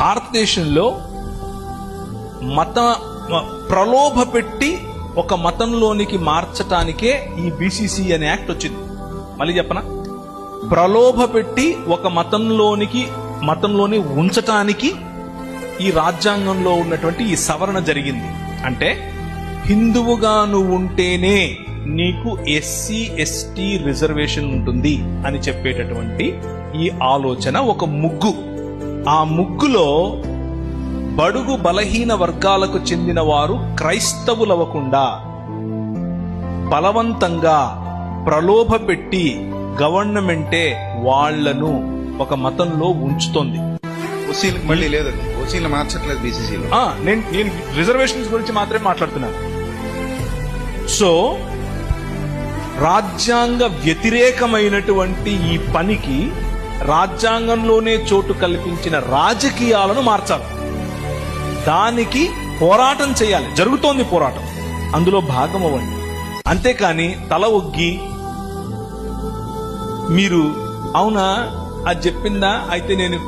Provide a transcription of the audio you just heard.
భారతదేశంలో మత ప్రలోభ పెట్టి ఒక మతంలోనికి మార్చటానికే ఈ బీసీసీ అనే యాక్ట్ వచ్చింది. మళ్ళీ చెప్పనా, ప్రలోభ పెట్టి ఒక మతంలోని ఉంచటానికి ఈ రాజ్యాంగంలో ఉన్నటువంటి ఈ సవరణ జరిగింది. అంటే హిందువుగా నువ్వు ఉంటేనే నీకు ఎస్సీ ఎస్టీ రిజర్వేషన్ ఉంటుంది అని చెప్పేటటువంటి ఈ ఆలోచన ఒక ముగ్గు. ఆ ముగ్గులో బడుగు బలహీన వర్గాలకు చెందిన వారు క్రైస్తవులవ్వకుండా బలవంతంగా ప్రలోభ పెట్టి గవర్నమెంటే వాళ్లను ఒక మతంలో ఉంచుతోంది. ఓసీలకు మళ్ళీ లేదండి, ఓసీలు మార్చట్లేదు బీసీసీలో. నేను రిజర్వేషన్స్ గురించి మాత్రమే మాట్లాడుతున్నాను. సో రాజ్యాంగ వ్యతిరేకమైనటువంటి ఈ పనికి రాజ్యాంగంలోనే చోటు కల్పించిన రాజకీయాలను మార్చాలి. దానికి పోరాటం చేయాలి. జరుగుతోంది పోరాటం, అందులో భాగం అవ్వండి. అంతేకాని తల ఒగ్గి మీరు అవునా అది చెప్పిందా అయితే నేను